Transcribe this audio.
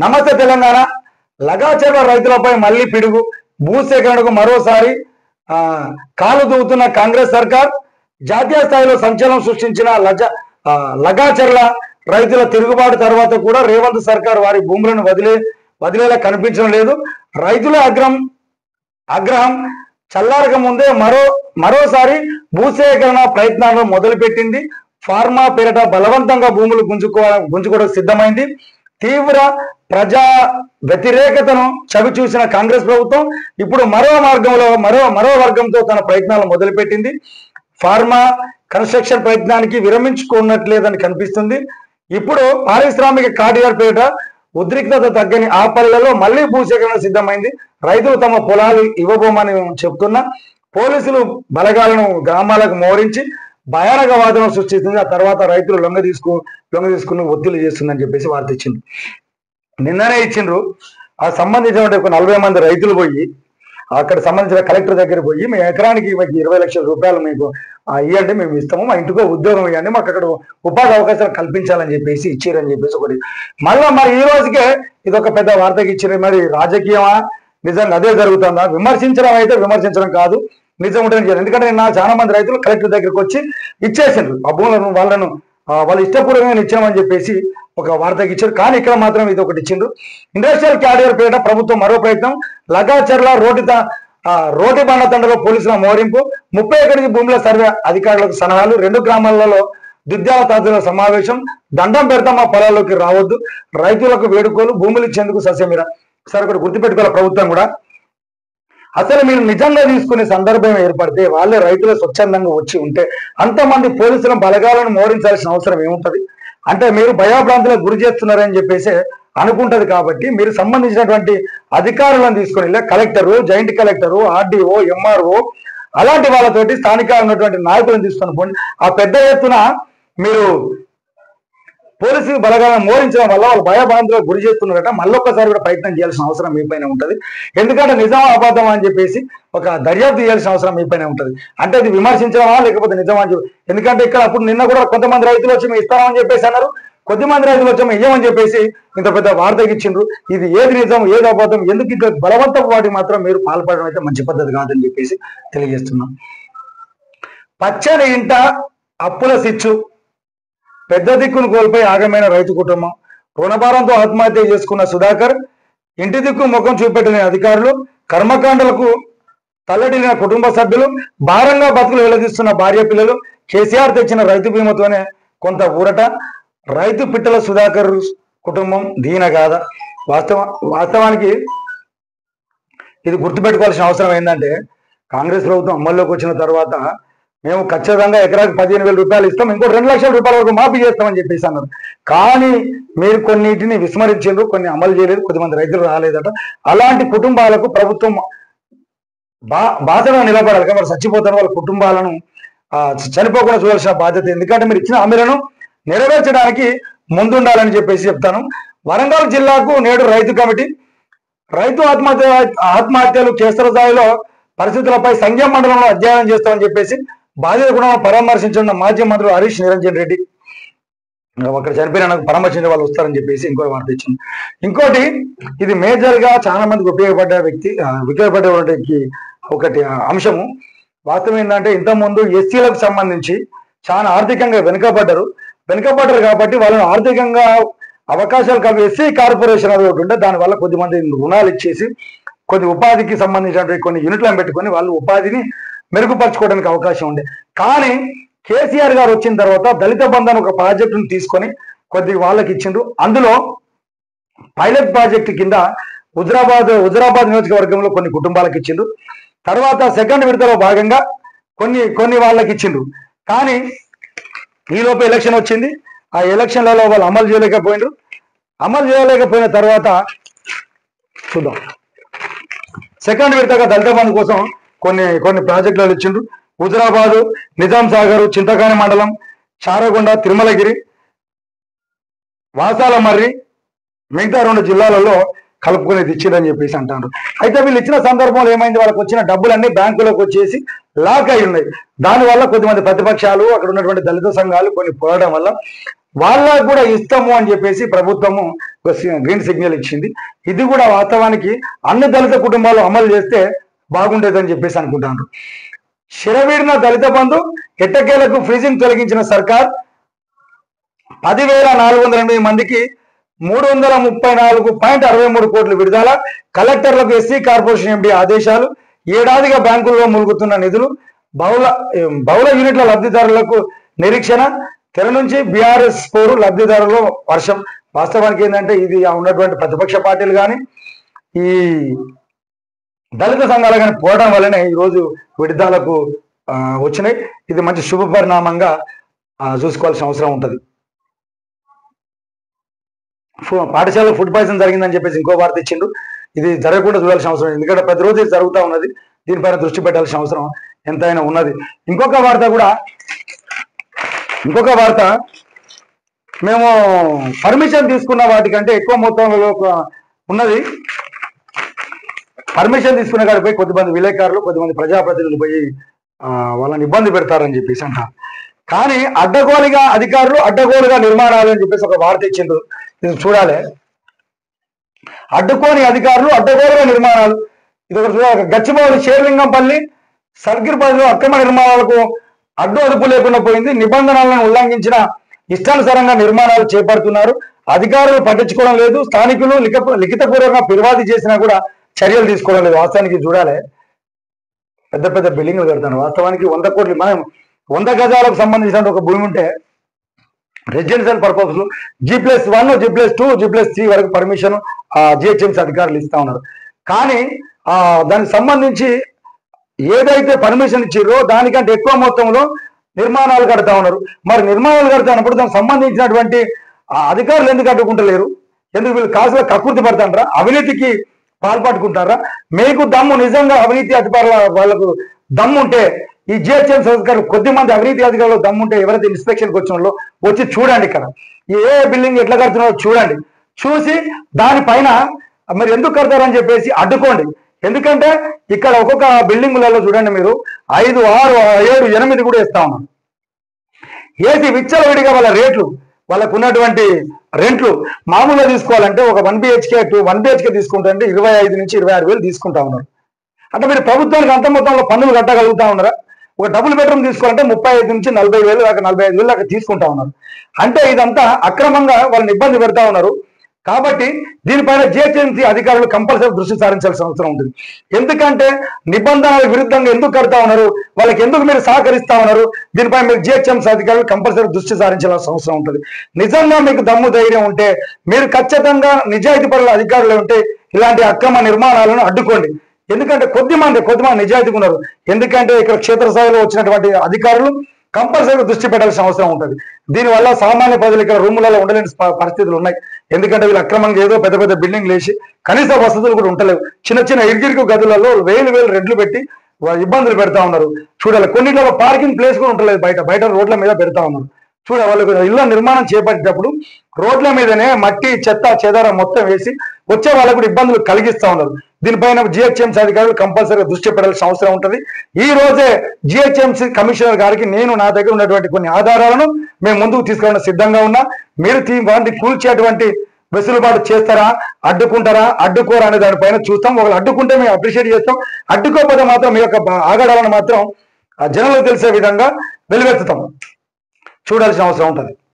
నమస్తే తెలంగాణ. లగాచెర్ల రైతులపై మళ్లీ పిడుగు. భూసేకరణకు మరోసారి కాలు దూవుతున్న కాంగ్రెస్ సర్కార్. జాతీయ స్థాయిలో సంచలనం సృష్టించిన లగాచెర్ల రైతుల తిరుగుబాటు తర్వాత కూడా రేవంత్ సర్కార్ వారి భూములను వదిలేలా కనిపించడం లేదు. రైతుల ఆగ్రహం చల్లారక ముందే మరోసారి భూసేకరణ ప్రయత్నాలను మొదలుపెట్టింది. ఫార్మా పేరిట బలవంతంగా భూములు గుంజుకోవడం సిద్ధమైంది. తీవ్ర ప్రజా వ్యతిరేకతను చవి చూసిన కాంగ్రెస్ ప్రభుత్వం ఇప్పుడు మరో వర్గంతో తన ప్రయత్నాలు మొదలుపెట్టింది. ఫార్మా కన్స్ట్రక్షన్ ప్రయత్నానికి విరమించుకున్నట్లేదని కనిపిస్తుంది. ఇప్పుడు పారిశ్రామిక కారిడార్ పేరిట ఉద్రిక్తత తగ్గని ఆ పల్లెల్లో మళ్లీ భూసేకరణ సిద్ధమైంది. రైతులు తమ పొలాలు ఇవ్వబోమని చెప్తున్నా పోలీసులు బలగాలను గ్రామాలకు మోరించి భయానక వాదన సృష్టిస్తుంది. ఆ తర్వాత రైతులు లొంగ తీసుకుని ఒత్తిడి చేస్తుందని చెప్పేసి వార్త ఇచ్చిండ్రు. నిన్ననే ఇచ్చిండ్రు. ఆ సంబంధించిన 40 మంది రైతులు పోయి అక్కడ సంబంధించిన కలెక్టర్ దగ్గర పోయి మీ ఎకరానికి 20 లక్షల రూపాయలు మీకు ఇవ్వండి, మేము ఇస్తాము, మా ఇంటికో ఉద్యోగం ఇవ్వండి, మాకు అక్కడ ఉపాధి అవకాశాలు కల్పించాలని చెప్పేసి ఇచ్చిరని చెప్పేసి ఒకటి. మరి ఈ రోజుకే ఇది ఒక పెద్ద వార్తకి ఇచ్చారు. మరి రాజకీయమా, నిజంగా అదే జరుగుతుందా? విమర్శించడం అయితే విమర్శించడం కాదు, నిజం ఉంటుంది. ఎందుకంటే నిన్న చాలా మంది రైతులు కలెక్టర్ దగ్గరికి వచ్చి ఇచ్చేసిండ్రు ఆ భూములను. వాళ్ళు ఇష్టపూర్వకంగా ఇచ్చామని చెప్పేసి ఒక వార్తకి ఇచ్చారు. కానీ ఇక్కడ మాత్రం ఇది ఒకటి ఇచ్చిండ్రు. ఇండస్ట్రియల్ క్యారిడార్ పేరిట ప్రభుత్వం మరో ప్రయత్నం. లగాచెర్ల రోటి బండతండలో పోలీసుల మోరింపు. 30 ఎకరాల భూముల సర్వే అధికారులకు సలహాలు. 2 గ్రామాలలో దుద్యాల తాతల సమావేశం. దండం పెడతాం, మా పొలాల్లోకి రావద్దు, రైతులకు వేడుకోలు, భూములు ఇచ్చేందుకు సస్యమీర. సరే, ఒకటి గుర్తుపెట్టుకోవాలి ప్రభుత్వం కూడా. అసలు మీరు నిజంగా తీసుకునే సందర్భం ఏర్పడితే వాళ్ళే రైతులు స్వచ్ఛందంగా వచ్చి ఉంటే అంతమంది పోలీసుల బలగాలను మోరించాల్సిన అవసరం ఏముంటది? అంటే మీరు భయాభ్రాంతులకు గురి చేస్తున్నారని చెప్పేసి అనుకుంటది. కాబట్టి మీరు సంబంధించినటువంటి అధికారులను తీసుకొని collector, joint collector, RDO, MRO అలాంటి వాళ్ళతోటి స్థానికంగా ఉన్నటువంటి నాయకులను తీసుకొని పోండి. ఆ పెద్ద ఎత్తున మీరు పోలీసు బలగాలను మోరించడం వల్ల వాళ్ళు భయభ్రాంతులకు గురి చేస్తున్నారట. మళ్ళొక్కసారి కూడా ప్రయత్నం చేయాల్సిన అవసరం మీ పైన ఉంటుంది. ఎందుకంటే నిజం అబద్ధం అని చెప్పేసి ఒక దర్యాప్తు చేయాల్సిన అవసరం మీ పైన ఉంటుంది. అంటే ఇది విమర్శించడమా లేకపోతే నిజమా అని చెప్పి. ఎందుకంటే ఇక్కడ అప్పుడు నిన్న కూడా కొంతమంది రైతులు వచ్చి మేము ఇస్తామని చెప్పేసి అన్నారు, కొద్దిమంది రైతులు వచ్చి మేము ఇయ్యమని చెప్పేసి ఇంత పెద్ద వార్తకి ఇచ్చిండ్రు. ఇది ఏది నిజం ఏది అబద్ధం, ఎందుకు ఇంకా బలవంతపు వాటి మాత్రం మీరు పాల్పడడం అయితే మంచి పద్ధతి కాదని చెప్పేసి తెలియజేస్తున్నాం. పచ్చని ఇంట అప్పుల సిచ్చు. పెద్ద దిక్కును కోల్పోయి ఆగమైన రైతు కుటుంబం. రుణభారంతో ఆత్మహత్య చేసుకున్న సుధాకర్. ఇంటి దిక్కు ముఖం చూపెట్టిన అధికారులు. కర్మకాండలకు తల్లడిల్లిన కుటుంబ సభ్యులు. భారంగా బతుకులు వెళ్లదీస్తున్న భార్య పిల్లలు. కేసీఆర్ తెచ్చిన రైతు బీమాతోనే కొంత ఊరట. రైతు పిట్టల సుధాకర్ కుటుంబం దీనగాథ. వాస్తవానికి ఇది గుర్తుపెట్టుకోవాల్సిన అవసరం ఏంటంటే, కాంగ్రెస్ ప్రభుత్వం అమల్లోకి వచ్చిన తర్వాత మేము ఖచ్చితంగా ఎకరాకి 15,000 రూపాయలు ఇస్తాం, ఇంకో 2 లక్షల రూపాయల వరకు మాఫీ చేస్తామని చెప్పేసి అన్నారు. కానీ మీరు కొన్నిటిని విస్మరించారు, కొన్ని అమలు చేయలేదు, కొద్దిమంది రైతులు రాలేదట. అలాంటి కుటుంబాలకు ప్రభుత్వం బాధగా నిలబడాలి. మరి చచ్చిపోతారు వాళ్ళ కుటుంబాలను చనిపోకుండా చూడాల్సిన బాధ్యత. ఎందుకంటే మీరు ఇచ్చిన హామీలను నెరవేర్చడానికి ముందుండాలని చెప్పేసి చెప్తాను. వరంగల్ జిల్లాకు నేడు రైతు కమిటీ. రైతు ఆత్మహత్యలు క్షేత్రస్థాయిలో పరిస్థితులపై సంఘం మండలంలో అధ్యయనం చేస్తామని చెప్పేసి బాధిత కుటుంబం పరామర్శించిన మాజీ మంత్రులు హరీష్ నిరంజన్ రెడ్డి. అక్కడ చనిపోయిన నాకు పరామర్శించే వాళ్ళు వస్తారని చెప్పేసి ఇంకో వార్త ఇచ్చింది. ఇంకోటి, ఇది మేజర్ గా చాలా మందికి ఉపయోగపడేటువంటి ఒకటి అంశము. వాస్తవం ఏంటంటే, ఇంతకుముందు ఎస్సీలకు సంబంధించి చాలా ఆర్థికంగా వెనుకబడ్డారు కాబట్టి వాళ్ళని ఆర్థికంగా అవకాశాలు ఎస్సీ కార్పొరేషన్ అది ఒకటి ఉంటే దానివల్ల కొద్దిమంది రుణాలు ఇచ్చేసి కొద్ది ఉపాధికి సంబంధించినటువంటి కొన్ని యూనిట్లను పెట్టుకొని వాళ్ళు ఉపాధిని మెరుగుపరచుకోవడానికి అవకాశం ఉండే. కానీ కేసీఆర్ గారు వచ్చిన తర్వాత దళిత బంధన్ ఒక ప్రాజెక్టును తీసుకొని కొద్ది వాళ్ళకి ఇచ్చిండ్రు. అందులో పైలట్ ప్రాజెక్టు కింద హుజరాబాద్ నియోజకవర్గంలో కొన్ని కుటుంబాలకు ఇచ్చిండ్రు. తర్వాత సెకండ్ విడతలో భాగంగా కొన్ని వాళ్ళకి ఇచ్చిండ్రు. కానీ ఈలోపు ఎలక్షన్ వచ్చింది. ఆ ఎలక్షన్లలో వాళ్ళు అమలు చేయలేకపోయిన తర్వాత చూద్దాం. సెకండ్ విడతగా దళిత బంధు కోసం కొన్ని ప్రాజెక్టులు ఇచ్చిండ్రు. హుజరాబాదు, నిజాం సాగర్, చింతకాని మండలం, చారగొండ, తిరుమలగిరి, వాసాల మర్రి, మిగతా 2 జిల్లాలలో కలుపుకునేది ఇచ్చిందని చెప్పేసి అంటారు. అయితే వీళ్ళు ఇచ్చిన సందర్భంలో ఏమైంది, వాళ్ళకి వచ్చిన డబ్బులన్నీ బ్యాంకులోకి వచ్చేసి లాక్ అయి ఉన్నాయి. దానివల్ల కొద్దిమంది ప్రతిపక్షాలు, అక్కడ ఉన్నటువంటి దళిత సంఘాలు కొన్ని పోరాటం వల్ల వాళ్ళకు కూడా ఇస్తాము అని చెప్పేసి ప్రభుత్వము గ్రీన్ సిగ్నల్ ఇచ్చింది. ఇది కూడా వాస్తవానికి అన్ని దళిత కుటుంబాలు అమలు చేస్తే బాగుండేదని చెప్పేసి అనుకుంటున్నారు. శిరవీడిన దళిత బంధు ఎట్టకేలకు ఫ్రీజింగ్ తొలగించిన సర్కార్ 10,408 మందికి 334.63 కోట్లు విడుదల. కలెక్టర్లకు ఎస్సీ కార్పొరేషన్ ఎండీ ఆదేశాలు. ఏడాదిగా బ్యాంకుల్లో ములుగుతున్న నిధులు. బహుళ యూనిట్ల లబ్ధిదారులకు నిరీక్షణ. తెర నుంచి బీఆర్ఎస్ పోరు, లబ్ధిదారులు వర్షం. వాస్తవానికి ఏంటంటే ఇది ఉన్నటువంటి ప్రతిపక్ష పార్టీలు కానీ ఈ దళిత సంఘాలు కానీ పోవడం వల్లనే ఈరోజు విడుదలకు వచ్చినాయి. ఇది మంచి శుభ పరిణామంగా చూసుకోవాల్సిన అవసరం ఉంటుంది. పాఠశాలలో ఫుడ్ పాయిజన్ జరిగిందని చెప్పేసి ఇంకో వార్త ఇచ్చిండు. ఇది జరగకుండా చూడాల్సిన అవసరం, ఎందుకంటే ప్రతిరోజు ఇది జరుగుతూ ఉన్నది. దీనిపైన దృష్టి పెట్టాల్సిన అవసరం ఎంతైనా ఉన్నది. ఇంకొక వార్త మేము పర్మిషన్ తీసుకున్న వాటికంటే ఎక్కువ మొత్తంలో ఉన్నది. పర్మిషన్ తీసుకున్న కాడికి పోయి కొద్దిమంది విలేకరులు, కొద్దిమంది ప్రజాప్రతినిధులు పోయి వాళ్ళని ఇబ్బంది పెడతారని చెప్పేసి అంటారు. కానీ అడ్డగోలుగా అధికారులు, అడ్డగోలుగా నిర్మాణాలు అని చెప్పేసి ఒక వార్త ఇచ్చిండ్రు. ఇది చూడాలి. అడ్డుకోని అధికారులు, అడ్డగోలుగా నిర్మాణాలు. ఇది ఒకటి చూడాలి. గచ్చిబౌలి, షేర్లింగంపల్లి, సర్కిల్పల్లిలో అక్రమ నిర్మాణాలకు అడ్డు అదుపు లేకుండా పోయింది. నిబంధనలను ఉల్లంఘించిన ఇష్టానుసారంగా నిర్మాణాలు చేపడుతున్నారు. అధికారులు పట్టించుకోవడం లేదు. స్థానికులు లిఖితపూర్వకంగా ఫిర్యాదు చేసినా కూడా చర్యలు తీసుకోవడం లేదు. వాస్తవానికి చూడాలి, పెద్ద పెద్ద బిల్డింగ్లు కడతాను. వాస్తవానికి 100 కోట్లు, మనం 100 గజాలకు సంబంధించిన ఒక భూమి ఉంటే residential purpose G+1, G+2, G+3 వరకు పర్మిషన్ జిహెచ్ఎంసీ అధికారులు ఇస్తా ఉన్నారు. కానీ దానికి సంబంధించి ఏదైతే పర్మిషన్ ఇచ్చిరో దానికంటే ఎక్కువ మొత్తంలో నిర్మాణాలు కడతా ఉన్నారు. మరి నిర్మాణాలు కడతానప్పుడు దానికి సంబంధించినటువంటి అధికారులు ఎందుకు అడ్డుకుంటలేరు? ఎందుకు వీళ్ళు కాసులో కకృతి పడతాంటారా? అవినీతికి పాల్పడుకుంటారా? మీకు దమ్ము, నిజంగా అవినీతి అధికారుల వాళ్ళకు దమ్ముంటే ఈ జిహెచ్ఎంసీ అధికారులు, కొద్దిమంది అవినీతి అధికారులు దమ్ముంటే ఎవరైతే ఇన్స్పెక్షన్కి వచ్చిన వాళ్ళు వచ్చి చూడండి. ఇక్కడ ఏ బిల్డింగ్ ఎట్లా కడుతున్నారో చూడండి. చూసి దానిపైన మరి ఎందుకు కడతారని చెప్పేసి అడ్డుకోండి. ఎందుకంటే ఇక్కడ ఒక్కొక్క బిల్డింగులలో చూడండి మీరు 5, 6, 7, 8 కూడా ఇస్తా ఉన్నాం. ఏసి విచ్చలవిడిగా వాళ్ళ రేట్లు, వాళ్ళకు ఉన్నటువంటి రెంట్లు మామూలుగా తీసుకోవాలంటే ఒక 1 BHK 1 BHK తీసుకుంటే 25 నుంచి 26 వేలు తీసుకుంటా ఉన్నారు. అంటే మీరు ప్రభుత్వానికి అంత మొత్తంలో పన్నులు కట్టగలుగుతా ఉన్నారా? ఒక డబుల్ బెడ్రూమ్ తీసుకోవాలంటే 35 నుంచి 40 వేలు దాకా, 45 వేలు దాకా తీసుకుంటా ఉన్నారు. అంటే ఇదంతా అక్రమంగా వాళ్ళని ఇబ్బంది పెడతా ఉన్నారు. కాబట్టి దీనిపైన జిహెచ్ఎంసీ అధికారులు కంపల్సరీ దృష్టి సారించాల్సిన అవసరం ఉంటుంది. ఎందుకంటే నిబంధనల విరుద్ధంగా ఎందుకు కడతా ఉన్నారు, వాళ్ళకి ఎందుకు మీరు సహకరిస్తా ఉన్నారు, దీనిపై మీరు జిహెచ్ఎంసీ అధికారులు కంపల్సరీ దృష్టి సారించాల్సిన అవసరం ఉంటుంది. నిజంగా మీకు దమ్ము ధైర్యం ఉంటే, మీరు ఖచ్చితంగా నిజాయితీ పరుల అధికారులు ఉంటే ఇలాంటి అక్రమ నిర్మాణాలను అడ్డుకోండి. ఎందుకంటే కొద్దిమంది నిజాయితీగా ఉన్నారు. ఎందుకంటే ఇక్కడ క్షేత్రస్థాయిలో వచ్చినటువంటి అధికారులు కంపల్సరీగా దృష్టి పెట్టాల్సిన అవసరం ఉంటుంది. దీనివల్ల సామాన్య ప్రజలు ఇక్కడ రూములలో ఉండలేని పరిస్థితులు ఉన్నాయి. ఎందుకంటే వీళ్ళు అక్రమంగా ఏదో పెద్ద పెద్ద బిల్డింగ్లు వేసి కనీస వసతులు కూడా ఉండలేవు. చిన్న చిన్న ఇరుగిరుకు గదులలో వేలు రెడ్లు పెట్టి ఇబ్బందులు పెడతా ఉన్నారు. చూడాలి, కొన్నిట్లో పార్కింగ్ ప్లేస్ కూడా ఉండలేదు. బయట రోడ్ల మీద పెడతా ఉన్నారు. చూడాలి, వాళ్ళకు ఇళ్ళ నిర్మాణం చేపట్టేటప్పుడు రోడ్ల మీదనే మట్టి, చెత్త, చెదారం మొత్తం వేసి వచ్చే వాళ్ళకు కూడా ఇబ్బందులు కలిగిస్తా ఉన్నారు. దీనిపైన జిహెచ్ఎంసీ అధికారులు కంపల్సరీగా దృష్టి పెట్టాల్సిన అవసరం ఉంటుంది. ఈ రోజే జిహెచ్ఎంసీ కమిషనర్ గారికి నేను నా దగ్గర ఉన్నటువంటి కొన్ని ఆధారాలను మేము ముందుకు తీసుకురావడానికి సిద్ధంగా ఉన్నా. మీరు వాటిని కూల్చేటువంటి వెసులుబాటు చేస్తారా, అడ్డుకుంటారా, అడ్డుకోరా అనే దానిపైన చూస్తాం. ఒకళ్ళు అడ్డుకుంటే మేము అప్రిషియేట్ చేస్తాం, అడ్డుకోకపోతే మాత్రం మీ యొక్క ఆగడాలను మాత్రం జనాలకు తెలిసే విధంగా వెలువెత్తుతాం. చూడాల్సిన అవసరం ఉంటుంది.